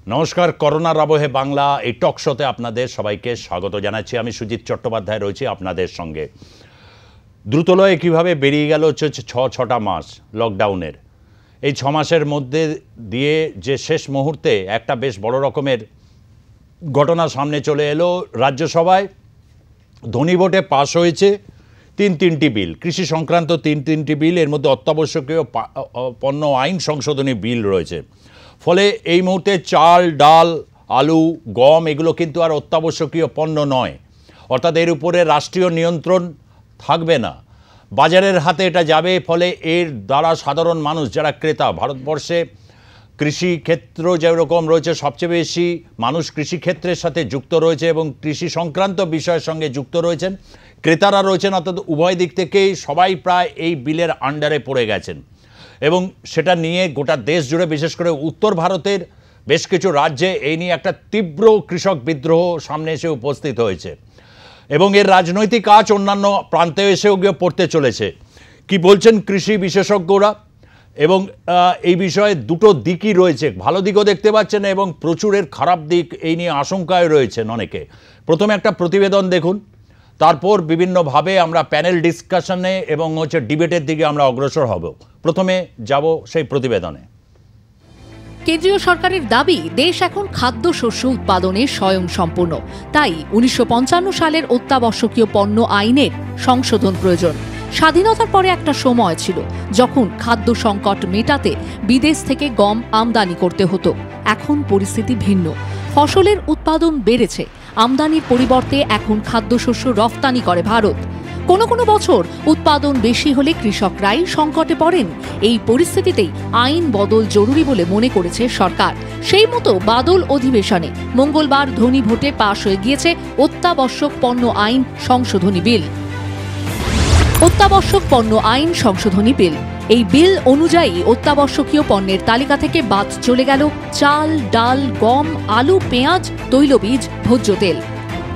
নমস্কার, করোনার আবহে বাংলা এই টক শোতে আপনাদের সবাইকে স্বাগত জানাচ্ছি। আমি সুজিত চট্টোপাধ্যায় রয়েছি আপনাদের সঙ্গে। দ্রুতলয়ে কীভাবে বেরিয়ে গেল হচ্ছে ছটা মাস লকডাউনের। এই 6 মাসের মধ্যে দিয়ে যে শেষ মুহূর্তে একটা বেশ বড় রকমের ঘটনা সামনে চলে এলো। রাজ্যসভায় ধ্বনি ভোটে পাশ হয়েছে তিনটি বিল, কৃষি সংক্রান্ত তিনটি বিল। এর মধ্যে অত্যাবশ্যকীয় পণ্য আইন সংশোধনী বিল রয়েছে। ফলে এই মুহূর্তে চাল, ডাল, আলু, গম এগুলো কিন্তু আর অত্যাবশ্যকীয় পণ্য নয়, অর্থাৎ এর উপরে রাষ্ট্রীয় নিয়ন্ত্রণ থাকবে না, বাজারের হাতে এটা যাবে। ফলে এর দ্বারা সাধারণ মানুষ যারা ক্রেতা, ভারতবর্ষে কৃষিক্ষেত্র যেরকম রয়েছে সবচেয়ে বেশি মানুষ কৃষিক্ষেত্রের সাথে যুক্ত রয়েছে এবং কৃষি সংক্রান্ত বিষয়ের সঙ্গে যুক্ত রয়েছেন, ক্রেতারা রয়েছেন, অর্থাৎ উভয় দিক থেকেই সবাই প্রায় এই বিলের আন্ডারে পড়ে গেছেন। এবং সেটা নিয়ে গোটা দেশ জুড়ে, বিশেষ করে উত্তর ভারতের বেশ কিছু রাজ্যে এই নিয়ে একটা তীব্র কৃষক বিদ্রোহ সামনে এসে উপস্থিত হয়েছে এবং এর রাজনৈতিক কাজ অন্যান্য প্রান্তে এসেও গিয়ে পড়তে চলেছে। কি বলছেন কৃষি বিশেষজ্ঞরা? এবং এই বিষয়ে দুটো দিকই রয়েছে, ভালো দিকও দেখতে পাচ্ছেন এবং প্রচুরের খারাপ দিক এই নিয়ে আশঙ্কায় রয়েছেন অনেকে। প্রথমে একটা প্রতিবেদন দেখুন, তারপর বিভিন্নভাবে আমরা প্যানেল ডিসকাশনে এবং ডিবেটের দিকে আমরা অগ্রসর হব। প্রথমে যাব সেই প্রতিবেদনে। কেন্দ্রীয় সরকারের দাবি, দেশ এখন খাদ্যশস্য উৎপাদনে স্বয়ংসম্পূর্ণ। তাই 1955 সালের অত্যাবশ্যকীয় পণ্য আইনের সংশোধন প্রয়োজন। স্বাধীনতার পরে একটা সময় ছিল যখন খাদ্য সংকট মেটাতে বিদেশ থেকে গম আমদানি করতে হতো। এখন পরিস্থিতি ভিন্ন। ফসলের উৎপাদন বেড়েছে, আমদানির পরিবর্তে এখন খাদ্যশস্য রফতানি করে ভারত। কোনো বছর উৎপাদন বেশি হলে কৃষকরাই সংকটে পড়েন। এই পরিস্থিতিতেই আইন বদল জরুরি বলে মনে করেছে সরকার। সেই মতো বাদল অধিবেশনে মঙ্গলবার ধ্বনি ভোটে পাশ হয়ে গিয়েছে অত্যাবশ্যক পণ্য আইন সংশোধনী বিল। অত্যাবশ্যক পণ্য আইন সংশোধনী বিল। এই বিল অনুযায়ী অত্যাবশ্যকীয় পণ্যের তালিকা থেকে বাদ চলে গেল চাল, ডাল, গম, আলু, পেঁয়াজ, তৈলবীজ, ভোজ্য তেল।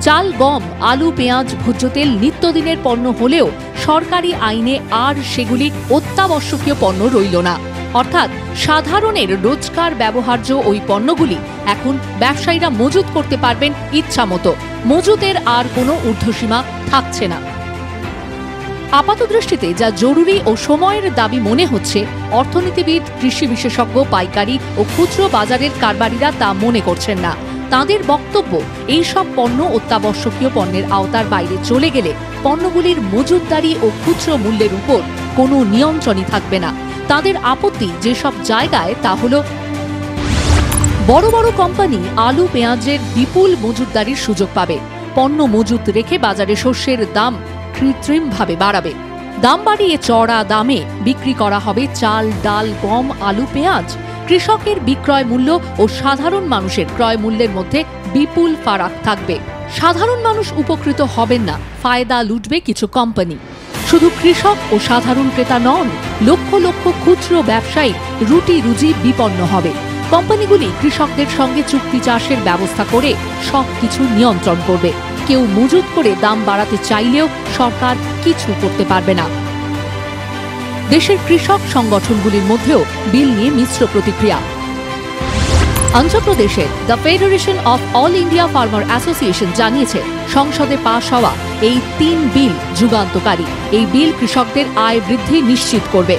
চাল, গম, আলু, পেঁয়াজ, ভোজ্য তেল নিত্যদিনের পণ্য হলেও সরকারি আইনে আর সেগুলি অত্যাবশ্যকীয় পণ্য রইল না। অর্থাৎ সাধারণের রোজকার ব্যবহার্য ওই পণ্যগুলি এখন ব্যবসায়ীরা মজুত করতে পারবেন ইচ্ছামতো। মজুতের আর কোনো ঊর্ধ্বসীমা থাকছে না। আপাতদৃষ্টিতে যা জরুরি ও সময়ের দাবি মনে হচ্ছে, অর্থনীতিবিদ, কৃষি বিশেষজ্ঞ, পাইকারি ও খুচরো বাজারের কারবারিরা তা মনে করছেন না। তাদের বক্তব্য, এই সব পণ্য অত্যাবশ্যকীয় পণ্যের আওতার বাইরে চলে গেলে পণ্যগুলির মজুতদারি ও খুচরো মূল্যের উপর কোনো নিয়ন্ত্রণই থাকবে না। তাদের আপত্তি, যেসব জায়গায় তা হলো বড় বড় কোম্পানি আলু, পেঁয়াজের বিপুল মজুতদারির সুযোগ পাবে, পণ্য মজুত রেখে বাজারে শস্যের দাম কৃত্রিমভাবে বাড়াবে। দাম বাড়িয়ে চড়া দামে বিক্রি করা হবে চাল, ডাল, গম, আলু, পেঁয়াজ। কৃষকের বিক্রয় মূল্য ও সাধারণ মানুষের ক্রয় মূল্যের মধ্যে বিপুল ফারাক থাকবে। সাধারণ মানুষ উপকৃত হবেন না, ফায়দা লুটবে কিছু কোম্পানি। শুধু কৃষক ও সাধারণ ক্রেতা নন, লক্ষ লক্ষ খুচরো ব্যবসায়ী রুটি রুজি বিপন্ন হবে। কোম্পানিগুলি কৃষকদের সঙ্গে চুক্তি চাষের ব্যবস্থা করে সবকিছু নিয়ন্ত্রণ করবে। কেউ মজুত করে দাম বাড়াতে চাইলেও সরকার কিছু করতে পারবে না। দেশের কৃষক সংগঠনগুলির মধ্যেও বিল নিয়ে মিশ্র প্রতিক্রিয়া। অন্ধ্রপ্রদেশের the federation of all India farmer association জানিয়েছে, সংসদে পাশ হওয়া এই 3 বিল যুগান্তকারী। এই বিল কৃষকদের আয় বৃদ্ধি নিশ্চিত করবে।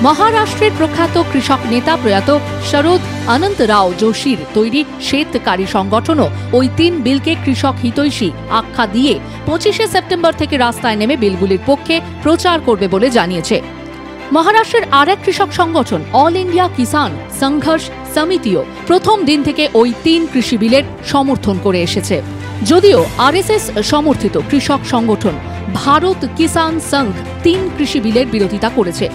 মহারাষ্ট্রের প্রখ্যাত কৃষক নেতা প্রয়াত শরদ অনন্তরাও যোশীর তৈরি শ্বেতকারী সংগঠনও ওই 3 বিলকে কৃষক হিতৈষী আখ্যা দিয়ে 25শে সেপ্টেম্বর থেকে রাস্তায় নেমে বিলগুলির পক্ষে প্রচার করবে বলে জানিয়েছে। মহারাষ্ট্রের আর এক কৃষক সংগঠন অল ইন্ডিয়া কিষাণ সংঘর্ষ সমিতিও প্রথম দিন থেকে ওই 3 কৃষি বিলের সমর্থন করে এসেছে। যদিও আরএসএস সমর্থিত কৃষক সংগঠন ভারত কিষাণ সংঘ 3 কৃষি বিলের বিরোধিতা করেছে।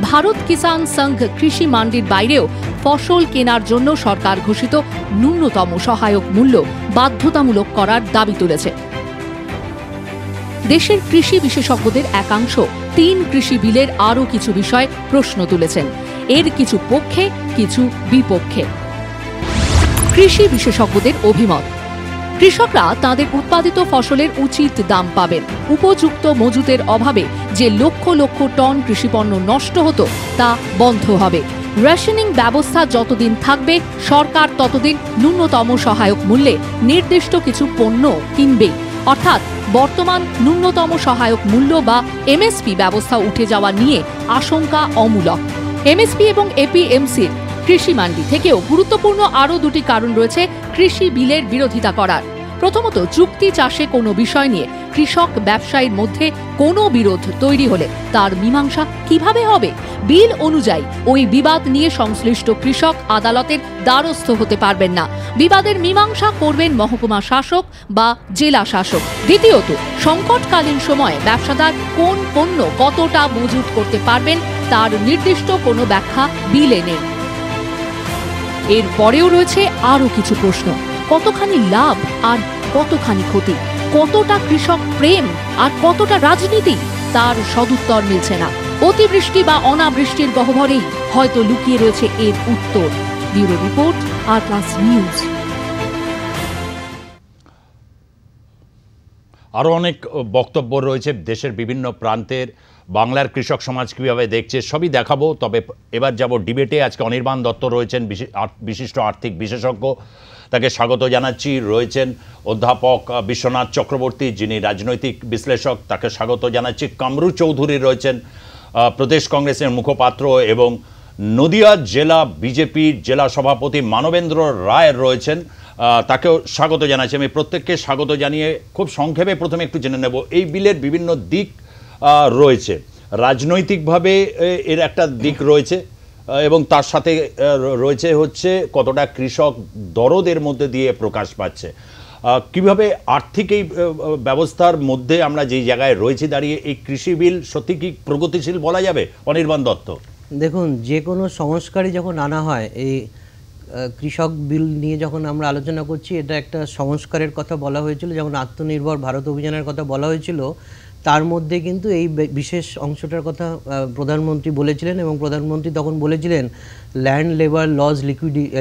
ভারত কিষাণ সংঘ কৃষি মান্ডির বাইরেও ফসল কেনার জন্য সরকার ঘোষিত ন্যূনতম সহায়ক মূল্য বাধ্যতামূলক করার দাবি তুলেছে। দেশের কৃষি বিশেষজ্ঞদের একাংশ 3 কৃষি বিলের আরও কিছু বিষয় প্রশ্ন তুলেছেন। এর কিছু পক্ষে, কিছু বিপক্ষে। কৃষি বিশেষজ্ঞদের অভিমত, কৃষকরা তাদের উৎপাদিত ফসলের উচিত দাম পাবেন। উপযুক্ত মজুতের অভাবে যে লক্ষ লক্ষ টন কৃষিপণ্য নষ্ট হতো তা বন্ধ হবে। রেশনিং ব্যবস্থা যতদিন থাকবে সরকার ততদিন ন্যূনতম সহায়ক মূল্যে নির্দিষ্ট কিছু পণ্য কিনবে। অর্থাৎ বর্তমান ন্যূনতম সহায়ক মূল্য বা এমএসপি ব্যবস্থা উঠে যাওয়া নিয়ে আশঙ্কা অমূলক। এমএসপি এবং এপিএমসির কৃষি মান্ডি থেকেও গুরুত্বপূর্ণ আরও দুটি কারণ রয়েছে কৃষি বিলের বিরোধিতা করার। প্রথমত, চুক্তি চাষে কোনো বিষয় নিয়ে কৃষক ব্যবসায়ীর মধ্যে কোনো বিরোধ তৈরি হলে তার মীমাংসা কিভাবে হবে? বিল অনুযায়ী ওই বিবাদ নিয়ে সংশ্লিষ্ট কৃষক আদালতের দ্বারস্থ হতে পারবেন না। বিবাদের মীমাংসা করবেন মহকুমা শাসক বা জেলা শাসক। দ্বিতীয়ত, সংকটকালীন সময়ে ব্যবসাদার কোন পণ্য কতটা মজুত করতে পারবেন তার নির্দিষ্ট কোনো ব্যাখ্যা বিলে নেই। এর পরেও রয়েছে আরও কিছু প্রশ্ন। কতখানি লাভ আর কতখানি ক্ষতি, কতটা কৃষক প্রেম আর কতটা রাজনীতি, তার সদুত্তর মিলছে না। অতিবৃষ্টি বা অনাবৃষ্টির গহ্বরেই হয়তো লুকিয়ে রয়েছে এর উত্তর। ব্যুরো রিপোর্ট, আর+, নিউজ। আরও অনেক বক্তব্য রয়েছে দেশের বিভিন্ন প্রান্তের। বাংলার কৃষক সমাজ কীভাবে দেখছে সবই দেখাবো। তবে এবার যাব ডিবেটে। আজকে অনির্বাণ দত্ত রয়েছেন, বিশিষ্ট আর্থিক বিশেষজ্ঞ, তাকে স্বাগত জানাচ্ছি। রয়েছেন অধ্যাপক বিশ্বনাথ চক্রবর্তী, যিনি রাজনৈতিক বিশ্লেষক, তাকে স্বাগত জানাচ্ছি। কামরু চৌধুরী রয়েছেন, প্রদেশ কংগ্রেসের মুখপাত্র এবং নদিয়া জেলা বিজেপির জেলা সভাপতি মানবেন্দ্র রায় রয়েছেন, তাকেও স্বাগত জানাচ্ছি। আমি প্রত্যেককে স্বাগত জানিয়ে খুব সংক্ষেপে প্রথমে একটু জেনে নেব, এই বিলের বিভিন্ন দিক রয়েছে। রাজনৈতিকভাবে এর একটা দিক রয়েছে এবং তার সাথে রয়েছে হচ্ছে কতটা কৃষক দরদের মধ্যে দিয়ে প্রকাশ পাচ্ছে। কিভাবে আর্থিক এই ব্যবস্থার মধ্যে আমরা যেই জায়গায় রয়েছি দাঁড়িয়ে এই কৃষি বিল সত্যি কি প্রগতিশীল বলা যাবে? অনির্বাণ দত্ত। দেখুন, যে কোনো সংস্কারই যখন আনা হয়, এই কৃষক বিল নিয়ে যখন আমরা আলোচনা করছি, এটা একটা সংস্কারের কথা বলা হয়েছিল। যখন আত্মনির্ভর ভারত অভিযানের কথা বলা হয়েছিল, তার মধ্যে কিন্তু এই বিশেষ অংশটার কথা প্রধানমন্ত্রী বলেছিলেন এবং প্রধানমন্ত্রী তখন বলেছিলেন ল্যান্ড, লেবার, লজ,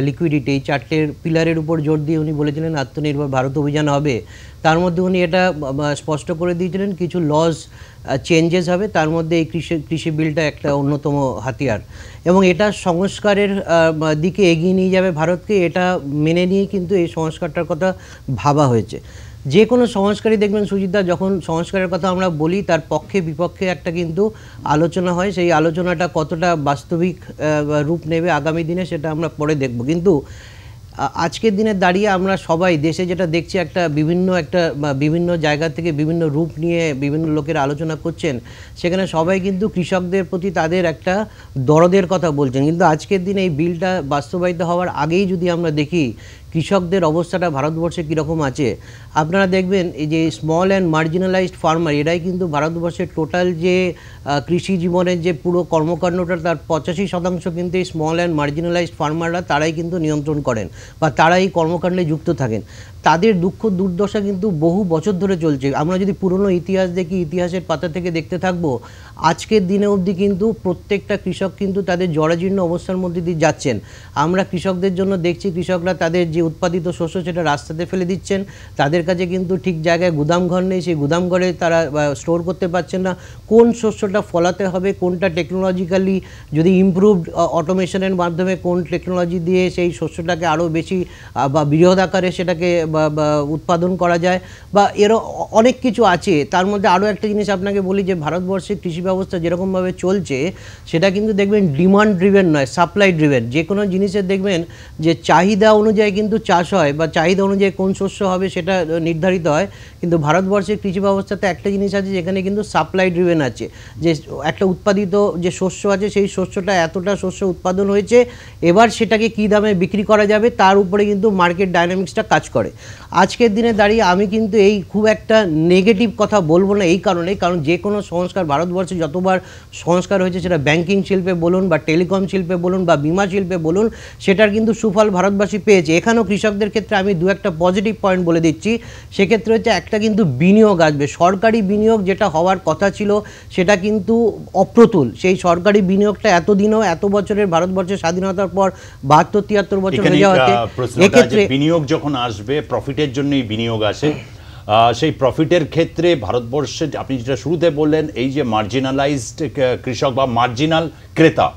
লিকুইডিটি, এই চারটের পিলারের উপর জোর দিয়ে উনি বলেছিলেন আত্মনির্ভর ভারত অভিযান হবে। তার মধ্যে উনি এটা স্পষ্ট করে দিয়েছিলেন কিছু লজ চেঞ্জেস হবে, তার মধ্যে এই কৃষি বিলটা একটা অন্যতম হাতিয়ার এবং এটা সংস্কারের দিকে এগিয়ে নিয়ে যাবে ভারতকে। এটা মেনে নিয়ে কিন্তু এই সংস্কারটার কথা ভাবা হয়েছে। যে কোনো সংস্কারই দেখবেন সুজিতদা, যখন সংস্কারের কথা আমরা বলি তার পক্ষে বিপক্ষে একটা কিন্তু আলোচনা হয়। সেই আলোচনাটা কতটা বাস্তবিক রূপ নেবে আগামী দিনে সেটা আমরা পরে দেখব। কিন্তু আজকের দিনে দাঁড়িয়ে আমরা সবাই দেশে যেটা দেখছি, বিভিন্ন জায়গা থেকে বিভিন্ন রূপ নিয়ে বিভিন্ন লোকের আলোচনা করছেন, সেখানে সবাই কিন্তু কৃষকদের প্রতি তাদের একটা দরদের কথা বলছেন। কিন্তু আজকের দিনে এই বিলটা বাস্তবায়িত হওয়ার আগেই যদি আমরা দেখি কৃষকদের অবস্থাটা ভারতবর্ষে কীরকম আছে, আপনারা দেখবেন এই যে স্মল অ্যান্ড মার্জিনালাইজড ফার্মার, এরাই কিন্তু ভারতবর্ষের টোটাল যে কৃষি জীবনের যে পুরো কর্মকাণ্ডটা তার 85% কিন্তু এই স্মল অ্যান্ড মার্জিনালাইজড ফার্মাররা, তারাই কিন্তু নিয়ন্ত্রণ করেন বা তারাই কর্মকাণ্ডে যুক্ত থাকেন। তাদের দুঃখ দুর্দশা কিন্তু বহু বছর ধরে চলছে। আমরা যদি পুরনো ইতিহাস দেখি, ইতিহাসের পাতা থেকে দেখতে থাকবো, আজকের দিনে অবধি কিন্তু প্রত্যেকটা কৃষক কিন্তু তাদের জরাজীর্ণ অবস্থার মধ্যে দিয়ে যাচ্ছেন। আমরা কৃষকদের জন্য দেখছি কৃষকরা তাদের যে উৎপাদিত শস্য সেটা রাস্তাতে ফেলে দিচ্ছেন, তাদের কাছে কিন্তু ঠিক জায়গায় গুদামঘর নেই, সেই গুদামঘরে তারা স্টোর করতে পারছেন না। কোন শস্যটা ফলাতে হবে, কোনটা টেকনোলজিক্যালি যদি ইমপ্রুভড অটোমেশনের মাধ্যমে কোন টেকনোলজি দিয়ে সেই শস্যটাকে আরও বেশি বা বৃহৎ আকারে সেটাকে উৎপাদন করা যায়, বা এরও অনেক কিছু আছে। তার মধ্যে আরও একটা জিনিস আপনাকে বলি যে ভারতবর্ষের কৃষি ব্যবস্থা যেরকমভাবে চলছে সেটা কিন্তু দেখবেন ডিমান্ড ড্রিভেন নয়, সাপ্লাই ড্রিভেন। যে কোনো জিনিসের দেখবেন যে চাহিদা অনুযায়ী কিন্তু চাষ হয় বা চাহিদা অনুযায়ী কোন শস্য হবে সেটা নির্ধারিত হয়। কিন্তু ভারতবর্ষের কৃষি ব্যবস্থাতে একটা জিনিস আছে যেখানে কিন্তু সাপ্লাই ড্রিভেন আছে, যে একটা উৎপাদিত যে শস্য আছে সেই শস্যটা এতটা শস্য উৎপাদন হয়েছে, এবার সেটাকে কী দামে বিক্রি করা যাবে তার উপরে কিন্তু মার্কেট ডাইনামিক্সটা কাজ করে। আজকের দিনে দাঁড়িয়ে আমি কিন্তু এই খুব একটা নেগেটিভ কথা বলবো না, এই কারণে, কারণ যে কোনো সংস্কার ভারতবর্ষে যতবার সংস্কার হয়েছে, সেটা ব্যাংকিং শিল্পে বলুন বা টেলিকম শিল্পে বলুন বা বিমা শিল্পে বলুন, সেটার কিন্তু সুফল ভারতবাসী পেয়েছে। এখানেও কৃষকদের ক্ষেত্রে আমি দু একটা পজিটিভ পয়েন্ট বলে দিচ্ছি। সেক্ষেত্রে হচ্ছে একটা কিন্তু বিনিয়োগ আসবে, সরকারি বিনিয়োগ যেটা হওয়ার কথা ছিল সেটা কিন্তু অপ্রতুল। সেই সরকারি বিনিয়োগটা এতদিনও, এত বছরের ভারতবর্ষের স্বাধীনতার পর 72-73 বছর হয়ে যাওয়াতে, এক্ষেত্রে বিনিয়োগ যখন আসবে প্রফিটের জন্যই বিনিয়োগ আসে। সেই প্রফিটের ক্ষেত্রে ভারতবর্ষে আপনি যেটা শুরুতে বললেন, এই যে মার্জিনালাইজড কৃষক বা মার্জিনাল ক্রেতা,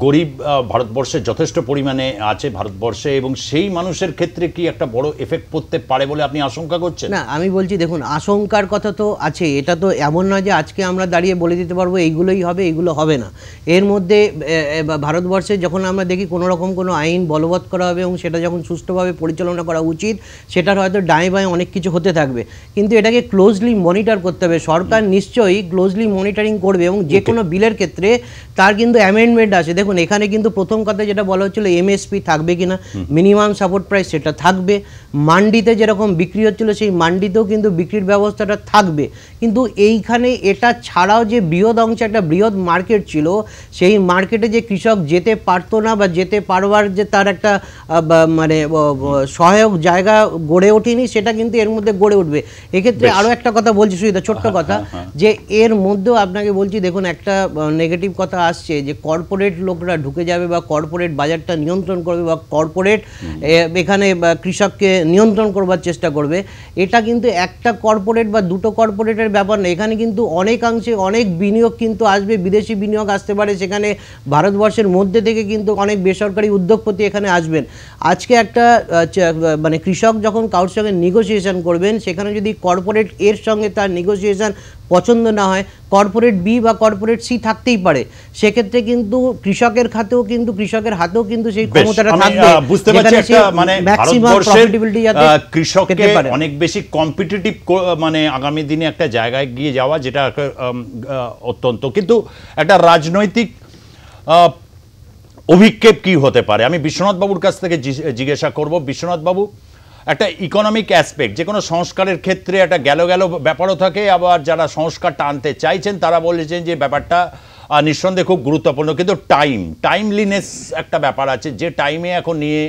গরিব ভারতবর্ষে যথেষ্ট পরিমাণে আছে ভারতবর্ষে, এবং সেই মানুষের ক্ষেত্রে কি একটা বড় এফেক্ট পড়তে পারে বলে আপনি আশঙ্কা করছেন? না, আমি বলছি দেখুন, আশঙ্কার কথা তো আছে। এটা তো এমন নয় যে আজকে আমরা দাঁড়িয়ে বলে দিতে পারবো এইগুলোই হবে, এইগুলো হবে না। এর মধ্যে ভারতবর্ষে যখন আমরা দেখি কোনো রকম কোনো আইন বলবৎ করা হবে এবং সেটা যখন সুষ্ঠুভাবে পরিচালনা করা উচিত, সেটার হয়তো ডাঁয়ে বাঁয়ে অনেক কিছু হতে থাকবে, কিন্তু এটাকে ক্লোজলি মনিটর করতে হবে। সরকার নিশ্চয়ই ক্লোজলি মনিটরিং করবে, এবং যে কোনো বিলের ক্ষেত্রে তার কিন্তু অ্যামেন্ডমেন্ট আছে। দেখুন, এখানে কিন্তু প্রথম কথা যেটা বলা হচ্ছিল এমএসপি থাকবে কিনা, মিনিমাম সাপোর্ট প্রাইস, সেটা থাকবে। মান্ডিতে যেরকম বিক্রি হচ্ছিল সেই মান্ডিতেও কিন্তু বিক্রির ব্যবস্থাটা থাকবে। কিন্তু এইখানে এটা ছাড়াও যে বৃহৎ অংশে একটা বৃহৎ মার্কেট ছিল, সেই মার্কেটে যে কৃষক যেতে পারতো না বা যেতে পারবার যে তার একটা মানে সহায়ক জায়গা গড়ে ওঠেনি, সেটা কিন্তু এর মধ্যে গড়ে উঠবে। এক্ষেত্রে আরও একটা কথা বলছি, সুবিধা ছোট্ট কথা, যে এর মধ্যেও আপনাকে বলছি, দেখুন একটা নেগেটিভ কথা আসছে যে কর্পোরেট লোকরা ঢুকে যাবে বা কর্পোরেট বাজারটা নিয়ন্ত্রণ করবে বা কর্পোরেট এখানে কৃষককে নিয়ন্ত্রণ করবার চেষ্টা করবে। এটা কিন্তু একটা কর্পোরেট বা দুটো কর্পোরেটের ব্যাপার না। এখানে কিন্তু অনেকাংশে অনেক বিনিয়োগ কিন্তু আসবে, বিদেশি বিনিয়োগ আসতে পারে। সেখানে ভারতবর্ষের মধ্যে থেকে কিন্তু অনেক বেসরকারি উদ্যোগপতি এখানে আসবেন। আজকে একটা মানে কৃষক যখন কারোর সঙ্গে নেগোসিয়েশন করবেন, সেখানে যদি কর্পোরেট এর সঙ্গে তার নেগোসিয়েশন পছন্দ না হয়, কর্পোরেট বি বা কর্পোরেট সি থাকতেই পারে। সেক্ষেত্রে কিন্তু কৃষকের হাতেও কিন্তু সেই ক্ষমতাটা থাকবে। বুঝতে পারছি একটা মানে ভারতবর্ষের কৃষককে অনেক বেশি কম্পিটিটিভ মানে আগামী দিনে একটা জায়গায় গিয়ে যাওয়া, যেটা অত্যন্ত, কিন্তু একটা রাজনৈতিক অভিক্ষেপ কি হতে পারে আমি বিশ্বনাথ বাবুর কাছ থেকে জিজ্ঞাসা করব। বিশ্বনাথ বাবু, একটা ইকোনমিক অ্যাসপেক্ট, যে কোনো সংস্কারের ক্ষেত্রে একটা গেল ব্যাপারও থাকে, আবার যারা সংস্কারটা আনতে চাইছেন তারা বলেছেন যে ব্যাপারটা নিঃসন্দেহে খুব গুরুত্বপূর্ণ, কিন্তু টাইমলিনেস একটা ব্যাপার আছে, যে টাইমে এখন নিয়ে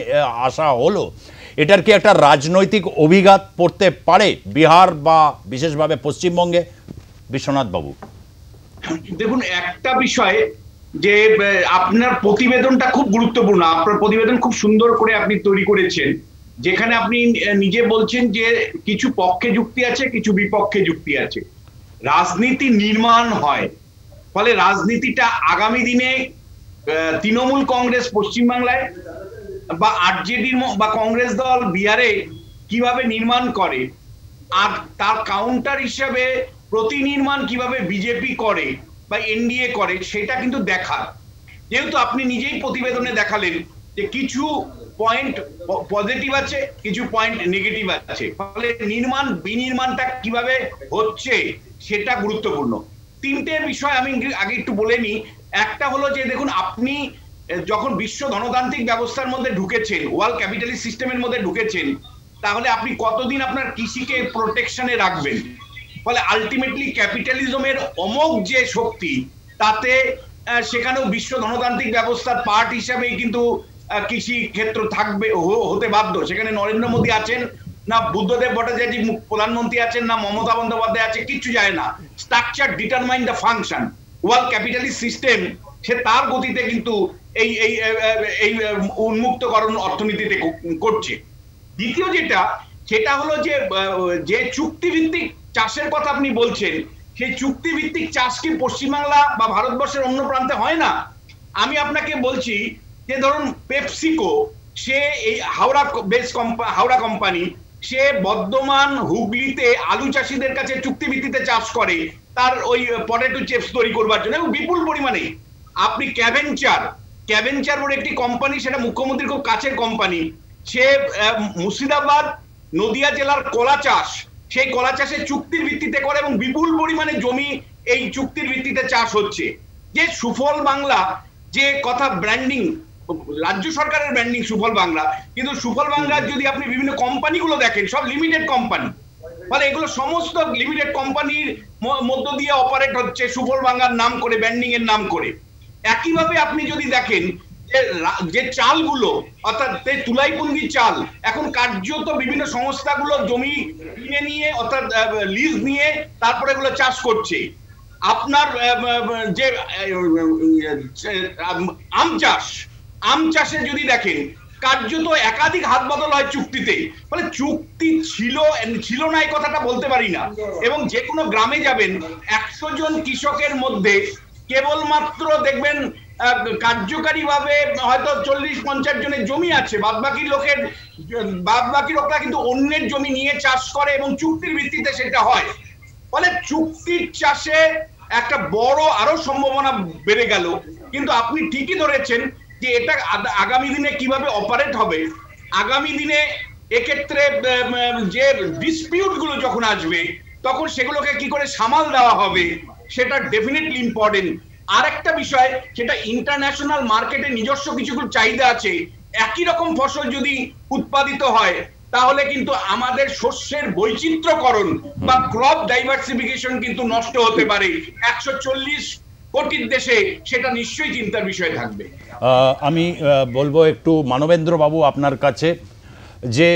আসা হলো, এটার কি একটা রাজনৈতিক অভিঘাত পড়তে পারে বিহার বা বিশেষভাবে পশ্চিমবঙ্গে? বিশ্বনাথ বাবু, দেখুন, একটা বিষয় যে আপনার প্রতিবেদনটা খুব গুরুত্বপূর্ণ, আপনার প্রতিবেদন খুব সুন্দর করে আপনি তৈরি করেছেন, যেখানে আপনি নিজে বলছেন যে কিছু পক্ষে যুক্তি আছে, কিছু বিপক্ষে যুক্তি আছে। রাজনীতি নির্মাণ হয়, ফলে রাজনীতিটা আগামী দিনে তৃণমূল কংগ্রেস পশ্চিমবাংলায় বা আরজেডির বা কংগ্রেস দল বিহারে কিভাবে নির্মাণ করে, আর তার কাউন্টার হিসাবে প্রতিনির্মাণ কিভাবে বিজেপি করে বা এনডিএ করে, সেটা কিন্তু দেখার। যেহেতু আপনি নিজেই প্রতিবেদনে দেখালেন যে কিছু পয়েন্ট পজিটিভ আছে, কিছু পয়েন্ট নেগেটিভ আছে, ফলে বিনির্মাণটা কিভাবে হচ্ছে সেটা গুরুত্বপূর্ণ। তিনটে বিষয় আমি আগে একটু বলে নিই। একটা হলো যে দেখুন, আপনি যখন বিশ্ব ধনতান্ত্রিক ব্যবস্থার মধ্যে ঢুকেছেন, ওয়ার্ল্ড ক্যাপিটালিস্ট সিস্টেমের মধ্যে ঢুকেছেন, তাহলে আপনি কতদিন আপনার কৃষিকে প্রোটেকশনে রাখবেন? ফলে আলটিমেটলি ক্যাপিটালিজমের অমোঘ যে শক্তি, তাতে সেখানেও বিশ্ব ধনতান্ত্রিক ব্যবস্থার পার্ট হিসাবেই কিন্তু কৃষি ক্ষেত্র থাকবে, হতে বাধ্য। সেখানে নরেন্দ্র মোদী আছেন না, বুদ্ধদেব ভট্টাচার্য প্রধানমন্ত্রী আছেন না, মমতা বন্দ্যোপাধ্যায় আছে, কিচ্ছু যায় না। Structure determine the function. World capitalist system সে তার গতিতে কিন্তু এই উন্মুক্তকরণ অর্থনীতিতে করছে। দ্বিতীয় সেটা হলো যে চুক্তিভিত্তিক চাষের কথা আপনি বলছেন, সেই চুক্তিভিত্তিক চাষ কি পশ্চিমবাংলা বা ভারতবর্ষের অন্য প্রান্তে হয় না? আমি আপনাকে বলছি যে ধরুন পেপসিকো, সে এই হাওড়া কোম্পানি, সে বর্ধমান হুগলিতে আলু চাষিদের কাছে চুক্তিভিত্তিতে চাষ করে তার ওই পটেটো চিপস তৈরি করবার জন্য, এবং বিপুল পরিমাণে। আপনি ক্যাভেঞ্চার বলে একটি কোম্পানি, সেটা মুখ্যমন্ত্রীর খুব কাছের কোম্পানি, সে মুর্শিদাবাদ নদিয়া জেলার কলা চাষ, সেই কলা চাষে চুক্তির ভিত্তিতে করে এবং বিপুল পরিমাণে জমি এই চুক্তির ভিত্তিতে চাষ হচ্ছে। যে সুফল বাংলা, যে কথা ব্র্যান্ডিং, রাজ্য সরকারের ব্র্যান্ডিং সুফল বাংলা, কিন্তু সুফল বাংলার যদি আপনি বিভিন্ন কোম্পানিগুলো দেখেন, সব লিমিটেড কোম্পানি, ফলে এগুলো সমস্ত লিমিটেড কোম্পানির মধ্য দিয়ে অপারেট হচ্ছে সুফল বাংলার নাম করে, ব্র্যান্ডিং এর নাম করে। একইভাবে আপনি যদি দেখেন যে চালগুলো, অর্থাৎ তুলাইপুঞ্জি চাল, এখন কার্যত বিভিন্ন সংস্থাগুলো জমি কিনে নিয়ে, অর্থাৎ লিজ নিয়ে তারপরে এগুলো চাষ করছে। আপনার যে আম চাষে যদি দেখেন, কার্যত একাধিক হাত বদল হয় চুক্তিতে। ফলে চুক্তি ছিল না এই কথাটা বলতে পারি না। এবং যে কোনো গ্রামে যাবেন, 100 জন কৃষকের মধ্যে কেবলমাত্র দেখবেন কার্যকারীভাবে হয়তো 40-50 জনের জমি আছে, বাদবাকি লোকরা কিন্তু অন্যের জমি নিয়ে চাষ করে এবং চুক্তির ভিত্তিতে সেটা হয়। ফলে চুক্তির চাষে একটা বড় আরো সম্ভাবনা বেড়ে গেল। কিন্তু আপনি ঠিকই ধরেছেন যে এটা আগামী দিনে কিভাবে অপারেট হবে, আগামী দিনে এক্ষেত্রে যে ডিসপিউট গুলো যখন আসবে তখন সেগুলোকে কি করে সামাল দেওয়া হবে সেটা ডেফিনেটলি ইম্পর্টেন্ট। আর একটা বিষয়, সেটা ইন্টারন্যাশনাল মার্কেটে নিজস্ব কিছু চাহিদা আছে। একই রকম ফসল যদি উৎপাদিত হয় তাহলে কিন্তু আমাদের শস্যের বৈচিত্র্যকরণ বা ক্রপ ডাইভার্সিফিকেশন কিন্তু নষ্ট হতে পারে। 140 কোটির দেশে সেটা নিশ্চয়ই চিন্তার বিষয় থাকবে। আমি বলবো একটু মানবেন্দ্র বাবু আপনার কাছে, যে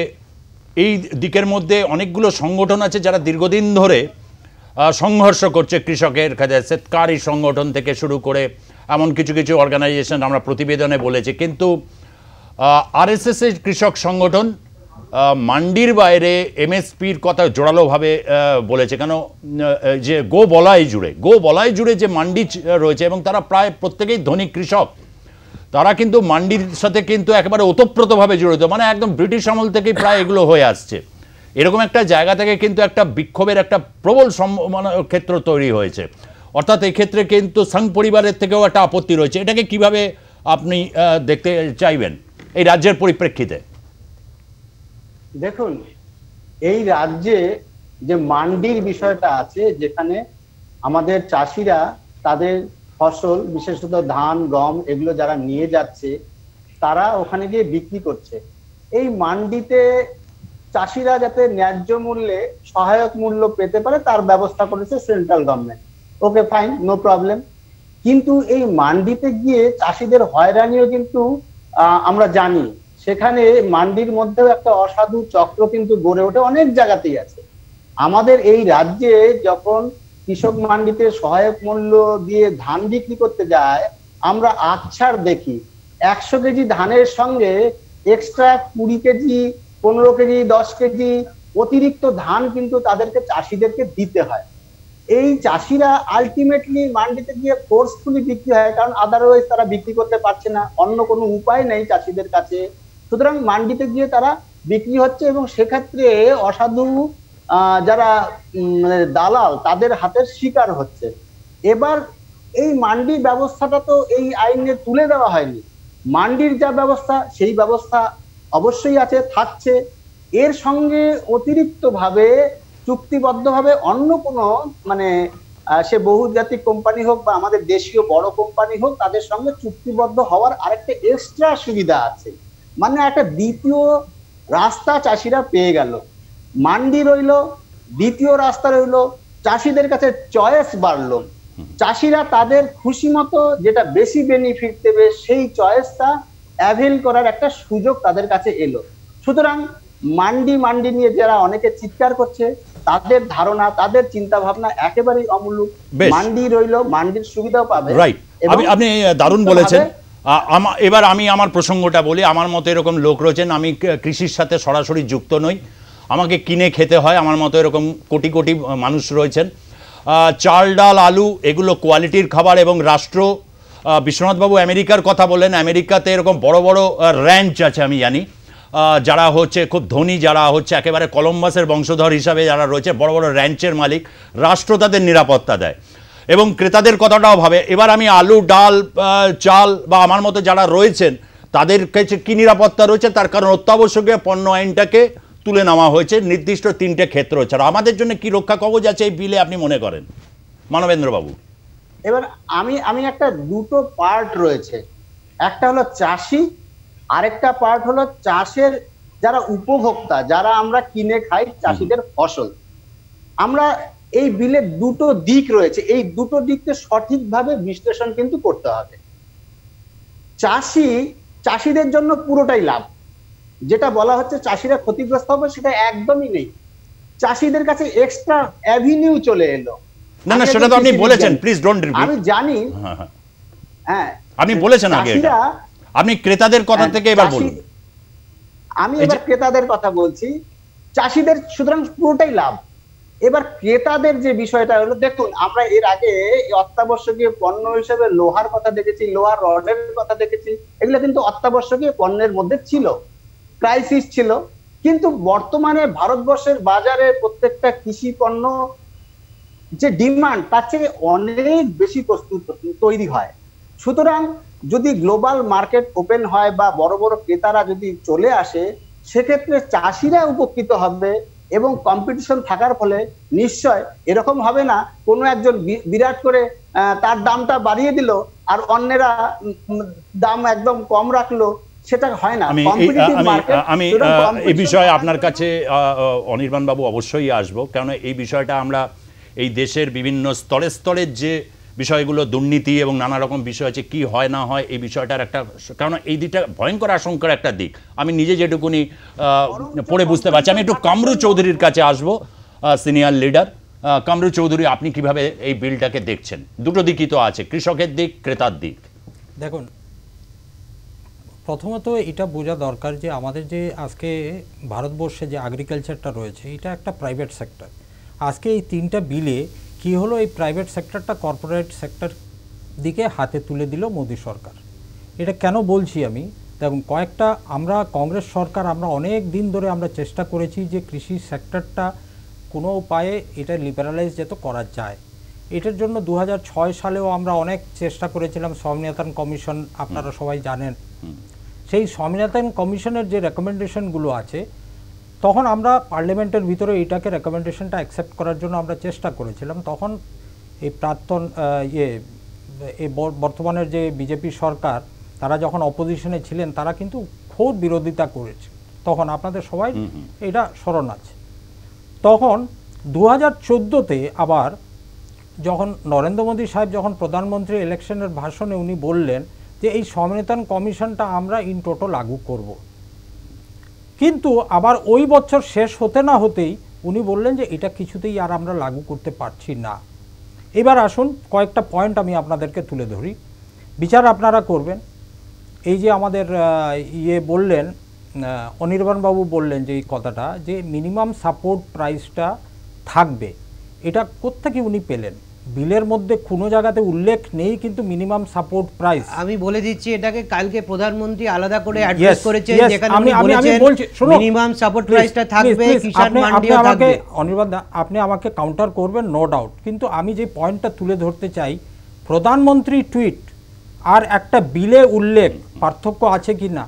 এই দিকের মধ্যে অনেকগুলো সংগঠন আছে যারা দীর্ঘদিন ধরে সংঘর্ষ করছে কৃষকের কাছে, সেতকারী সংগঠন থেকে শুরু করে এমন কিছু কিছু অর্গানাইজেশন আমরা প্রতিবেদনে বলেছি। কিন্তু আরএসএস এর কৃষক সংগঠন মান্ডির বাইরে এমএসপির কথা জোরালোভাবে বলেছে। কেন যে গো বলাই জুড়ে যে মান্ডি রয়েছে এবং তারা প্রায় প্রত্যেকেই ধনী কৃষক, তারা কিন্তু মান্ডির সাথে কিন্তু একেবারে ওতপ্রোতভাবে জড়িত, মানে একদম ব্রিটিশ আমল থেকেই প্রায় এগুলো হয়ে আসছে। এরকম একটা জায়গা থেকে কিন্তু একটা বিক্ষোভের একটা প্রবল ক্ষেত্র তৈরি হয়েছে। অর্থাৎ এই ক্ষেত্রে কিন্তু সংঘ পরিবারের থেকেও একটা আপত্তি রয়েছে। এটাকে কিভাবে আপনি দেখতে চাইবেন এই রাজ্যের পরিপ্রেক্ষিতে? দেখুন, এই রাজ্যে যে মান্ডির বিষয়টা আছে, যেখানে আমাদের চাষিরা তাদের ফসল বিশেষত ধান, গম এগুলো যারা নিয়ে যাচ্ছে তারা ওখানে গিয়ে বিক্রি করছে। এই মান্ডিতে চাষিরা যাতে ন্যায্য মূল্যে সহায়ক মূল্য পেতে পারে তার ব্যবস্থা করেছে সেন্ট্রাল গভর্নমেন্ট। ওকে, ফাইন, নো প্রবলেম। কিন্তু এই মান্ডিতে গিয়ে চাষিদের হয়রানিও কিন্তু আমরা জানি। সেখানে মান্ডির মধ্যেও একটা অসাধু চক্র কিন্তু গড়ে ওঠে, অনেক জায়গাতেই আছে। আমাদের এই রাজ্যে যখন কৃষক মান্ডিতে সহায়ক মূল্য দিয়ে ধান বিক্রি করতে যায়, আমরা আচ্ছাড় দেখি 100 কেজি ধানের সঙ্গে এক্সট্রা 20 কেজি, 15 কেজি, 10 কেজি অতিরিক্ত ধান কিন্তু তাদেরকে চাষিদেরকে দিতে হয়। এই চাষিরা আলটিমেটলি মান্ডিতে গিয়ে ফোর্সফুলি বিক্রি হয়, কারণ আদারওয়াইজ তারা বিক্রি করতে পারছে না, অন্য কোনো উপায় নেই চাষিদের কাছে। সুতরাং মান্ডিতে গিয়ে তারা বিক্রি হচ্ছে এবং সেক্ষেত্রে অসাধু যারা দালাল তাদের হাতের শিকার হচ্ছে। এবার এই মান্ডি ব্যবস্থাটা তো এই আইনে তুলে দেওয়া হয়নি। মান্ডির যা ব্যবস্থা সেই ব্যবস্থা অবশ্যই আছে, থাকছে। এর সঙ্গে অতিরিক্ত ভাবে চুক্তিবদ্ধভাবে অন্য কোনো সে বহুজাতিক কোম্পানি হোক বা আমাদের দেশীয় বড় কোম্পানি হোক, তাদের সঙ্গে চুক্তিবদ্ধ হওয়ার আরেকটা এক্সট্রা সুবিধা আছে। মানে একটা দ্বিতীয় রাস্তা চাষিরা পেয়ে গেল। মান্ডি রইল, দ্বিতীয় রাস্তা রইল, চাষিদের কাছে চয়েস বাড়লো। চাষিরা তাদের খুশি মতো যেটা বেশি বেনিফিট দেবে সেই চয়েসটা অ্যাভেল করার একটা সুযোগ তাদের কাছে এলো। সুতরাং মান্ডি নিয়ে যারা অনেকে চিৎকার করছে, তাদের ধারণা, তাদের চিন্তা ভাবনা একেবারেই অমূলক। মান্ডি রইল, মান্ডির সুবিধাও পাবে। রাইট, আপনি দারুণ বলেছেন। এবার আমি আমার প্রসঙ্গটা বলি। আমার মতো এরকম লোক রয়েছেন, আমি কৃষির সাথে সরাসরি যুক্ত নই, আমাকে কিনে খেতে হয়। আমার মতো এরকম কোটি কোটি মানুষ রয়েছেন। চাল, ডাল, আলু এগুলো কোয়ালিটির খাবার এবং রাষ্ট্র। বিশ্বনাথবাবু আমেরিকার কথা বলেন, আমেরিকাতে এরকম বড় বড় র্যাঞ্চ আছে আমি জানি, যারা হচ্ছে খুব ধনী, যারা হচ্ছে একেবারে কলম্বাসের বংশধর হিসাবে যারা রয়েছে, বড় বড় র্যাঞ্চের মালিক, রাষ্ট্র তাদের নিরাপত্তা দেয় এবং ক্রেতাদের কথাটাও ভাবে। এবার আমি আলু, ডাল, চাল বা আমার মতো যারা রয়েছেন তাদের কাছে কী নিরাপত্তা রয়েছে? তার কারণ অত্যাবশ্যকীয় পণ্য আইনটাকে তুলে নেওয়া হয়েছে নির্দিষ্ট 3টে ক্ষেত্র ছাড়া। আমাদের জন্য কি রক্ষা কবচ আছে এই বিলে আপনি মনে করেন, মানবেন্দ্র বাবু? এবার আমি একটা দুটো পার্ট রয়েছে, একটা হলো চাষি, আরেকটা পার্ট হলো চাষের যারা উপভোক্তা, যারা আমরা কিনে খাই চাষিদের ফসল। আমরা এই বিলের দুটো দিক রয়েছে, এই দুটো দিককে সঠিকভাবে বিশ্লেষণ কিন্তু করতে হবে। চাষিদের জন্য পুরোটাই লাভ। যেটা বলা হচ্ছে চাষিরা ক্ষতিগ্রস্ত হবে সেটা একদমই নেই। চাষিদের কাছে এক্সট্রা অ্যাভিনিউ চলে এলো। না না, সেটা তো আপনি বলেছেন, প্লিজ ডোন্ট রিপিট। আমি জানি, হ্যাঁ আপনি বলেছেন আগে। আপনি ক্রেতাদের কথা থেকে এবার বলুন। আমি এবার ক্রেতাদের কথা বলছি। চাষিদের সুতরাং পুরোটাই লাভ। এবার ক্রেতাদের যে বিষয়টা হলো, দেখুন আমরা এর আগে অত্যাবশ্যকীয় পণ্য হিসেবে লোহার কথা দেখেছি, লোহার রডের কথা দেখেছি, এগুলো কিন্তু অত্যাবশ্যকীয় পণ্যের মধ্যে ছিল, ক্রাইসিস ছিল। কিন্তু বর্তমানে ভারতবর্ষের বাজারে প্রত্যেকটা কৃষি পণ্য যে ডিমান্ড তার থেকে অনেক বেশি তৈরি হয়। সুতরাং যদি গ্লোবাল মার্কেট ওপেন হয় বা বড় বড় ক্রেতারা যদি চলে আসে, সেক্ষেত্রে চাষিরা উপকৃত হবে এবং কম্পিটিশন থাকার ফলে নিশ্চয় এরকম হবে না কোনো একজন বিরাট করে তার দামটা বাড়িয়ে দিল আর অন্যেরা দাম একদম কম রাখলো, সেটা হয় না। আমি এই বিষয়ে আপনার কাছে অনির্বাণ বাবু অবশ্যই আসবো, কারণ এই বিষয়টা আমরা এই দেশের বিভিন্ন স্তরে স্তরের যে বিষয়গুলো, দুর্নীতি এবং নানা রকম বিষয় আছে, কি হয় না হয়, এই বিষয়টার একটা, কারণ এই দিকটা ভয়ঙ্কর আশঙ্কার একটা দিক আমি নিজে যেটুকুনি পড়ে বুঝতে পারছি। আমি একটু কামরু চৌধুরীর কাছে আসবো, সিনিয়র লিডার। কামরু চৌধুরী, আপনি কিভাবে এই বিলটাকে দেখছেন? দুটো দিকই তো আছে, কৃষকের দিক, ক্রেতার দিক। দেখুন, প্রথমত এটা বোঝা দরকার যে আমাদের যে আজকে ভারতবর্ষে যে এগ্রিকালচারটা রয়েছে এটা একটা প্রাইভেট সেক্টর। আজকে এই তিনটা বিলে কি হলো, এই প্রাইভেট সেক্টরটা কর্পোরেট সেক্টর দিকে হাতে তুলে দিল মোদী সরকার। এটা কেন বলছি আমি, দেখুন কয়েকটা আমরা কংগ্রেস সরকার আমরা অনেক দিন ধরে আমরা চেষ্টা করেছি যে কৃষি সেক্টরটা কোনো উপায়ে এটা লিবারালাইজ যাতে করা যায়। এটার জন্য 2006 সালেও আমরা অনেক চেষ্টা করেছিলাম, স্বামীনাথন কমিশন আপনারা সবাই জানেন। সেই স্বামীনাথন কমিশনের যে রেকমেন্ডেশনগুলো আছে, তখন আমরা পার্লামেন্টের ভিতরে এটাকে রেকমেন্ডেশনটা অ্যাকসেপ্ট করার জন্য আমরা চেষ্টা করেছিলাম। তখন এই প্রাক্তন এই বর্তমানের যে বিজেপি সরকার, তারা যখন অপোজিশনে ছিলেন তারা কিন্তু খুব বিরোধিতা করেছে। তখন আপনাদের সবাই এটা স্মরণ আছে। তখন 2014-তে আবার যখন নরেন্দ্র মোদী সাহেব যখন প্রধানমন্ত্রী ইলেকশনের ভাষণে উনি বললেন যে এই স্বামীনাথন কমিশনটা আমরা ইন টোটো লাগু করব, কিন্তু আবার ওই বছর শেষ হতে না হতেই উনি বললেন যে এটা কিছুতেই আর আমরা লাগু করতে পারছি না। এবার আসুন কয়েকটা পয়েন্ট আমি আপনাদেরকে তুলে ধরি, বিচার আপনারা করবেন। এই যে আমাদের বললেন, অনির্বাণবাবু বললেন যে এই কথাটা যে মিনিমাম সাপোর্ট প্রাইসটা থাকবে, এটা কোত্থেকে উনি পেলেন? বিলের মধ্যে কোনো জায়গাতে উল্লেখ নেই কিন্তু মিনিমাম সাপোর্ট প্রাইস। আমি বলে দিচ্ছি, এটাকে কালকে প্রধানমন্ত্রী আলাদা করে অ্যাড্রেস করেছেন, যেখানে উনি বলেছেন মিনিমাম সাপোর্ট প্রাইসটা থাকবে, কিষাণ মান্ডিও থাকবে। অনির্বাণ দা, আপনি আমাকে কাউন্টার করবেন, নো ডাউট, কিন্তু আমি যে পয়েন্টটা তুলে ধরতে চাই, প্রধানমন্ত্রী টুইট আর একটা বিলে উল্লেখ পার্থক্য আছে কি না?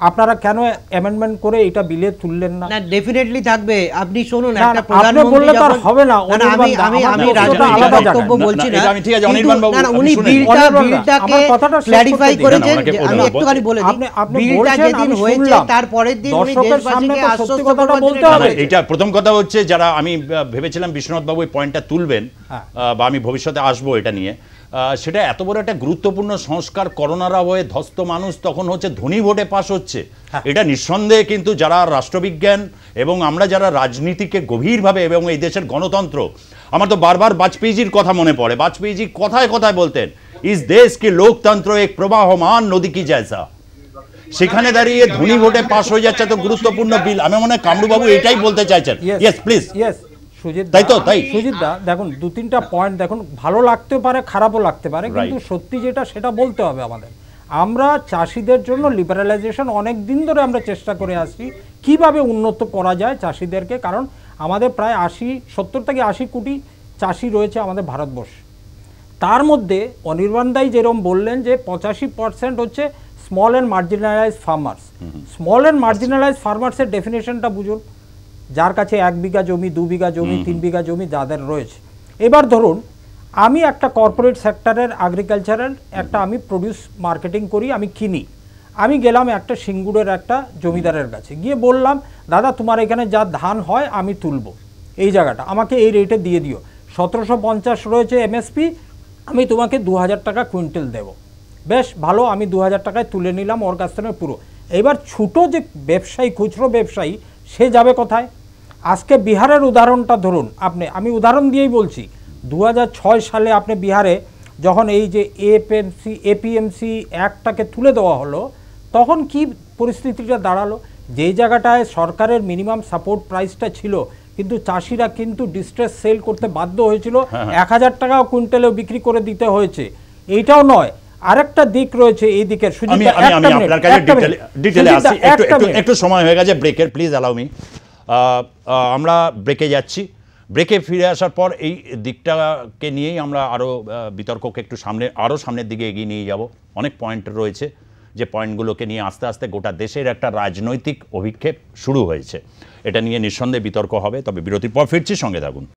আপনারা কেন অ্যামেন্ডমেন্ট করে এটা বিলে তুললেন না? না, ডেফিনেটলি থাকবে। আপনি শুনুন, একটা প্রধানমন্ত্রী যখন হবে না, আমি রাজনৈতিক বক্তব্য বলছি না, আমি ঠিক আছে অনির্বাণ বাবু, না উনি বিলটাকে ক্ল্যারিফাই করেছেন। আমি একটুখানি বলে দিই, বিলটা যেদিন হয়েছে তার পরের দিন উনি দেশবাসীকে আশ্বস্ত বলতে হবে। এটা প্রথম কথা হচ্ছে, যারা আমি ভেবেছিলাম বিশ্বনাথ বাবু এই পয়েন্টটা তুলবেন বা আমি ভবিষ্যতে আসবো এটা নিয়ে, সেটা এত বড় একটা গুরুত্বপূর্ণ সংস্কার, করোনার আবহে ধ্বস্ত মানুষ তখন হচ্ছে ধনী ভোটে পাশ হচ্ছে। এটা নিঃসন্দেহে কিন্তু যারা রাষ্ট্রবিজ্ঞান এবং আমরা যারা রাজনীতিকে গভীরভাবে এবং এই দেশের গণতন্ত্র, আমার তো বারবার বাজপেয়ীজির কথা মনে পড়ে। বাজপেয়ীজি কথায় কথায় বলতেন, ইস দেশ কি লোকতন্ত্র এক প্রবাহমান নদী কি জয়সা। সেখানে দাঁড়িয়ে ধনী ভোটে পাশ হয়ে যাচ্ছে তো গুরুত্বপূর্ণ বিল। আমি মনে হয় কামরুবাবু এটাই বলতে চাইছেন। Yes please. তাই তো, তাই সুজিত দা, দেখুন দু তিনটা পয়েন্ট দেখুন, ভালো লাগতেও পারে খারাপও লাগতে পারে, কিন্তু সত্যি যেটা সেটা বলতে হবে আমাদের। আমরা চাষিদের জন্য লিবারালাইজেশন অনেক দিন ধরে আমরা চেষ্টা করে আসছি, কিভাবে উন্নত করা যায় চাষিদেরকে, কারণ আমাদের প্রায় 70 থেকে 80 কোটি চাষি রয়েছে আমাদের ভারতবর্ষে। তার মধ্যে অনির্বাণ দাই যেরকম বললেন যে 85% হচ্ছে small and marginalize farmers. Small and marginalize ফার্মার্সের ডেফিনেশনটা বুঝুন, যার কাছে 1 বিঘা জমি, 2 বিঘা জমি, 3 বিঘা জমি যাদের রয়েছে। এবার ধরুন আমি একটা কর্পোরেট সেক্টরের এগ্রিকালচারাল একটা আমি প্রডিউস মার্কেটিং করি, আমি কিনি। আমি গেলাম একটা সিঙ্গুরের একটা জমিদারের কাছে, গিয়ে বললাম, দাদা তোমার এখানে যা ধান হয় আমি তুলবো, এই জায়গাটা আমাকে এই রেটে দিয়ে দিও, 1750 রয়েছে এমএসপি, আমি তোমাকে 2000 টাকা কুইন্টাল দেব। বেশ ভালো, আমি 2000 টাকায় তুলে নিলাম ওর কাছ থেকে পুরো। এবার ছোটো যে ব্যবসায়ী, খুচরো ব্যবসায়ী, সে যাবে কোথায়? আজকে বিহারের উদাহরণটা ধরুন আপনি, আমি উদাহরণ দিয়েই বলছি, 2006 সালে আপনি বিহারে যখন এই যে এপিএমসি অ্যাক্টটাকে তুলে দেওয়া হলো, তখন কি পরিস্থিতিটা দাঁড়ালো? যেই জায়গাটায় সরকারের মিনিমাম সাপোর্ট প্রাইসটা ছিল কিন্তু চাষিরা কিন্তু ডিস্ট্রেস সেল করতে বাধ্য হয়েছিল, 1000 টাকাও কুইন্টালেও বিক্রি করে দিতে হয়েছে। এইটাও নয়, আরেকটা দিক রয়েছে এই দিকের। আমি আপনার কাছে ডিটেইলে আসি, একটু সময় হয়ে গেছে ব্রেকের, প্লিজ অ্যালাউ মি। আমরা ব্রেকে যাচ্ছি, ব্রেকে ফিরে আসার পর এই দিকটাকে নিয়েই আমরা আরও বিতর্ককে একটু সামনের দিকে এগিয়ে নিয়ে যাব। অনেক পয়েন্ট রয়েছে, যে পয়েন্টগুলোকে নিয়ে আস্তে আস্তে গোটা দেশের একটা রাজনৈতিক অভিক্ষেপ শুরু হয়েছে। এটা নিয়ে নিঃসন্দেহে বিতর্ক হবে, তবে বিরতির পর ফিরছি, সঙ্গে থাকুন।